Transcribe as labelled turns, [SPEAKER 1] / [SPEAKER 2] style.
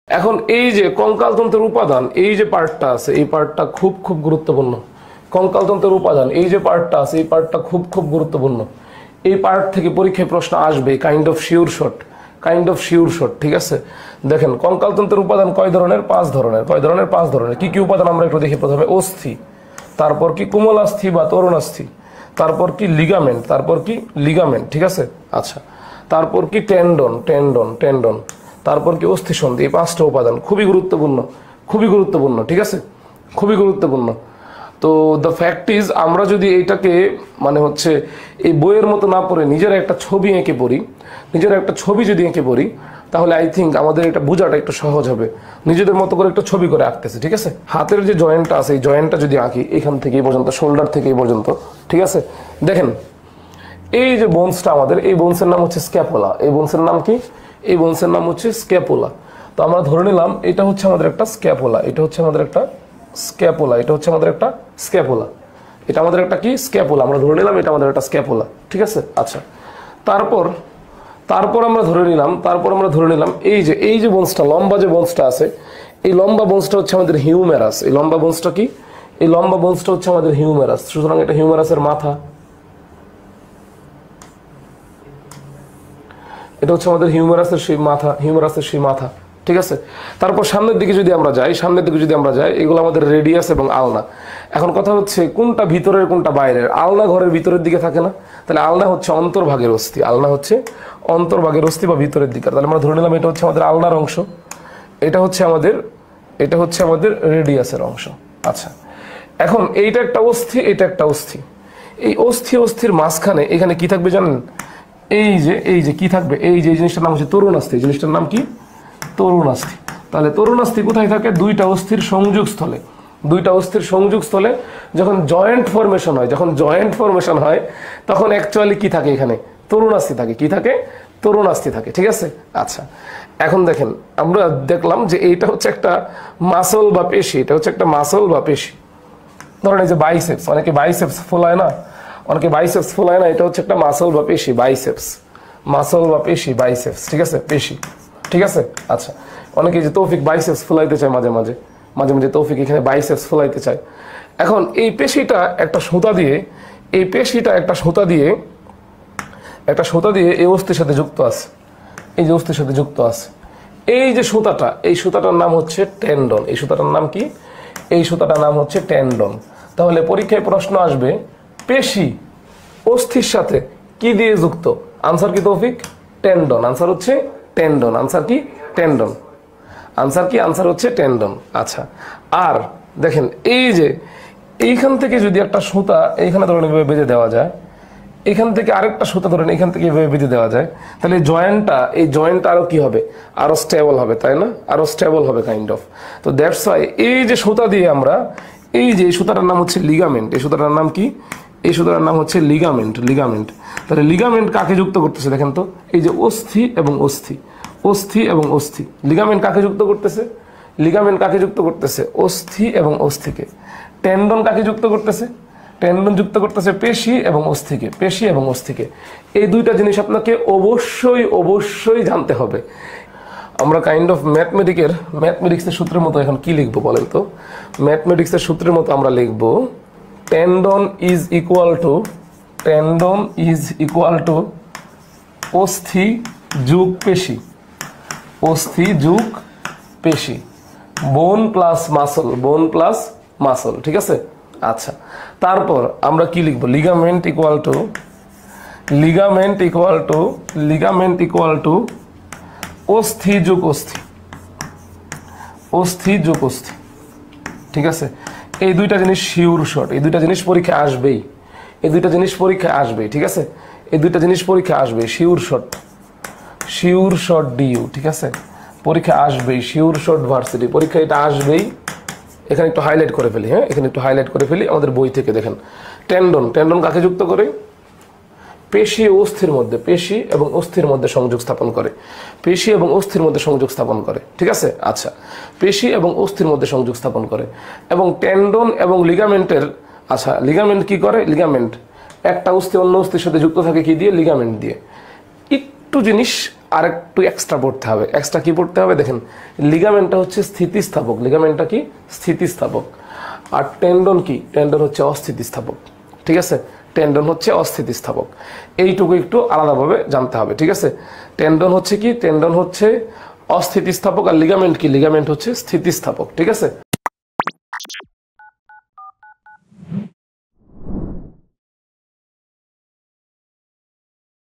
[SPEAKER 1] এখন এই যে কঙ্কালতন্ত্রের উপাদান, এই যে পার্টটা আছে, এই পার্টটা খুব খুব গুরুত্বপূর্ণ। কঙ্কালতন্ত্রের উপাদান, এই যে পার্টটা আছে, এই পার্টটা খুব খুব গুরুত্বপূর্ণ। এই পার্ট থেকে পরীক্ষায় প্রশ্ন আসবে, kind of sure shot, kind of sure shot. ঠিক আছে, দেখেন কঙ্কালতন্ত্রের উপাদান কয় ধরনের? 5 ধরনের। কয় ধরনের? 5 ধরনের। কি কি উপাদান আমরা একটু দেখি। প্রথমে অস্থি, তারপর কি কোমলাস্থি বা তরুণাস্থি, তারপর কি লিগামেন্ট, তারপর কি লিগামেন্ট। ঠিক আছে, আচ্ছা, তারপর কি টেন্ডন, টেন্ডন, টেন্ডন, তারপর কি অস্থিসন্ধি। এই 5টা উপাদান খুবই গুরুত্বপূর্ণ, খুবই গুরুত্বপূর্ণ। ঠিক আছে, খুবই গুরুত্বপূর্ণ। তো দ্য ফ্যাক্ট ইজ, আমরা যদি এইটাকে মানে হচ্ছে এই বইয়ের মতো না পড়ে নিজেরা একটা ছবি এঁকে পড়ি, নিজেরা একটা ছবি যদি এঁকে পড়ি, তাহলে আই থিঙ্ক আমাদের এটা বোঝাটা একটু সহজ হবে। নিজেদের মতো করে একটা ছবি করে আঁকতেছে। ঠিক আছে, হাতের যে জয়েন্টটা আছে, এই জয়েন্টটা যদি আঁকি এখান থেকে এই পর্যন্ত, শোল্ডার থেকে এই পর্যন্ত। ঠিক আছে, দেখেন এই যে বোনসটা আমাদের, এই বোনসের নাম হচ্ছে স্ক্যাপুলা। এই বোনসের নাম কি? এই বোনসের নাম হচ্ছে স্ক্যাপুলা। তো আমরা ধরে নিলাম এটা হচ্ছে আমাদের একটা স্ক্যাপুলা, এটা হচ্ছে আমাদের একটা স্ক্যাপুলা, এটা হচ্ছে আমাদের একটা স্ক্যাপুলা, এটা আমাদের একটা কি? স্ক্যাপুলা। আমরা ধরে নিলাম এটা আমাদের একটা স্ক্যাপুলা। ঠিক আছে, আচ্ছা, তারপর আমরা ধরে নিলাম এই যে বোনসটা, লম্বা যে বোনসটা আছে, এই লম্বা বোনসটা হচ্ছে আমাদের হিউমেরাস। এই লম্বা বোনসটা কি? এই লম্বা বোনসটা হচ্ছে আমাদের হিউমেরাস। সুতরাং এটা হিউমেরাসের মাথা, এটা হচ্ছে আমাদের হিউমেরাসের সেই মাথা, হিউমেরাসের সেই মাথা। ঠিক আছে, তারপর সামনের দিকে যদি আমরা যাই, এগুলো আমাদের রেডিয়াস এবং আলনা। এখন কথা হচ্ছে কোনটা ভিতরের কোনটা বাইরের? আলনা ঘরের ভিতরের দিকে থাকে না, তাহলে আলনা হচ্ছে অন্তর্ভাগের অস্থি, আলনা হচ্ছে অন্তর্ভাগের অস্থি বা ভিতরের দিকে। তাহলে আমরা ধরে নিলাম এটা হচ্ছে আমাদের আলনার অংশ, এটা হচ্ছে আমাদের রেডিয়াসের অংশ। আচ্ছা, এখন এইটা একটা অস্থি, এটা একটা অস্থি। এই অস্থির মাঝখানে এখানে কি থাকবে জানেন? এই যে কি থাকবে? এই জিনিসটার নাম হচ্ছে তরুণাস্থি। এই জিনিসটার নাম কি? তরুণাস্থি। তাহলে তরুণাস্থি কোথায় থাকে? দুইটা অস্থির সংযোগস্থলে। দুইটা অস্থির সংযোগস্থলে যখন জয়েন্ট ফরমেশন হয়, তখন অ্যাকচুয়ালি কি থাকে? এখানে তরুণাস্থি থাকে। কি থাকে? তরুণাস্থি থাকে। ঠিক আছে, আচ্ছা, এখন দেখেন আমরা দেখলাম যে এইটা হচ্ছে একটা মাসল বা পেশি, এটা হচ্ছে একটা মাসল বা পেশি। ধরেন এই যে বাইসেপস, অনেকে বাইসেপস ফোলায় না, এটা হচ্ছে একটা মাসল বা পেশি, বাইসেপস, মাসল বা পেশি, বাইসেপস। ঠিক আছে, পেশি। ঠিক আছে, আচ্ছা, অনেকে যে তৌফিক বাইসেপস ফোলাইতে চায়, মাঝে মাঝে তৌফিক এখানে বাইসেপস ফোলাইতে চায়। এখন এই পেশিটা একটা সুতা দিয়ে, একটা সুতা দিয়ে এই অস্থির সাথে যুক্ত আছে, এই যে অস্থির সাথে যুক্ত আছে। এই যে সুতাটা, এই সুতাটার নাম হচ্ছে টেন্ডন। এই সুতাটার নাম কি? এই সুতাটার নাম হচ্ছে টেন্ডন। তাহলে পরীক্ষায় প্রশ্ন আসবে, পেশি অস্থির সাথে কি দিয়ে যুক্ত? আনসার কি তৌফিক? টেন্ডন। আনসার হচ্ছে টেন্ডন। আনসার কি? টেন্ডন। আনসার কি? আনসার হচ্ছে টেন্ডন। আচ্ছা, আর দেখেন এই যে এইখান থেকে যদি একটা সুতা এইখানে ধরেন এভাবে বেঁধে দেওয়া যায়, এখান থেকে আরেকটা সুতা ধরেন এখান থেকে এভাবে বেঁধে দেওয়া যায়, তাহলে এই জয়েন্টটা আরো কি হবে? আরো স্টেবল হবে, তাই না? আরো স্টেবল হবে কাইন্ড অফ। তো দ্যাটস ওয়াই এই যে সুতা দিয়ে আমরা, এই সুতাটার নাম হচ্ছে লিগামেন্ট। এই সুতাটার নাম কি? এই সুতাটার নাম হচ্ছে লিগামেন্ট। লিগামেন্ট। তাহলে লিগামেন্ট কাকে যুক্ত করতেছে? দেখেন তো, এই যে অস্থি এবং অস্থি, অস্থি এবং অস্থি। লিগামেন্ট কাকে যুক্ত করতেছে? লিগামেন্ট কাকে যুক্ত করতেছে? অস্থি এবং অস্থিকে। টেন্ডন কাকে যুক্ত করতেছে? টেন্ডন যুক্ত করতেছে পেশি এবং অস্থিকে, পেশি এবং অস্থিকে। এই দুইটা জিনিস আপনাকে অবশ্যই জানতে হবে। আমরা কাইন্ড অফ ম্যাথমেটিক্সের সূত্রের মতো এখন কি লিখবো বলেন তো? ম্যাথমেটিক্সের সূত্রের মতো আমরা লিখবো টেন্ডন ইজ ইকুয়াল টু অস্থি যোগ পেশি, অস্থি যোগ পেশি, বোন প্লাস মাসল। ঠিক আছে, আচ্ছা, তারপর আমরা কি লিখবো? লিগামেন্ট ইকুয়াল টু অস্থি যোগ অস্থি, অস্থি যোগ অস্থি। ঠিক আছে, এই দুইটা জিনিস শিওর শর্ট, এই দুইটা জিনিস পরীক্ষায় আসবেই, এই দুইটা জিনিস পরীক্ষায় আসবেই। ঠিক আছে, এই দুইটা জিনিস পরীক্ষায় আসবে, শিওর শর্ট ডিইউ। ঠিক আছে, পরীক্ষায় আসবেই, শিওর শর্ট ভার্সিটি পরীক্ষা এটা আসবেই। এখানে একটু হাইলাইট করে ফেলি, হ্যাঁ, এখানে একটু হাইলাইট করে ফেলি আমাদের বই থেকে। দেখেন টেন্ডন কাকে যুক্ত করে? পেশি ও অস্থির মধ্যে, পেশি এবং অস্থির মধ্যে সংযোগ স্থাপন করে, পেশি এবং অস্থির মধ্যে সংযোগ স্থাপন করে। ঠিক আছে, আচ্ছা, পেশি এবং অস্থির মধ্যে সংযোগ স্থাপন করে। এবং টেন্ডন এবং লিগামেন্টের, আচ্ছা, লিগামেন্ট কি করে? লিগামেন্ট একটা অস্থি অন্য অস্থির সাথে যুক্ত থাকে কি দিয়ে? লিগামেন্ট দিয়ে। একটু একটু জিনিস আর একটু এক্সট্রা পড়তে হবে। এক্সট্রা কি পড়তে হবে দেখেন, লিগামেন্টটা হচ্ছে স্থিতিস্থাপক, লিগামেন্টটা কি স্থিতিস্থাপক, আর টেন্ডন কি, টেন্ডন হচ্ছে অস্থিতিস্থাপক। ঠিক আছে, টেন্ডন হচ্ছে অস্থিতিস্থাপক, এইটুকু একটু আলাদাভাবে জানতে হবে। ঠিক আছে, টেন্ডন হচ্ছে কি, টেন্ডন হচ্ছে অস্থিতিস্থাপক, আর লিগামেন্ট কি, লিগামেন্ট হচ্ছে স্থিতিস্থাপক। ঠিক আছে।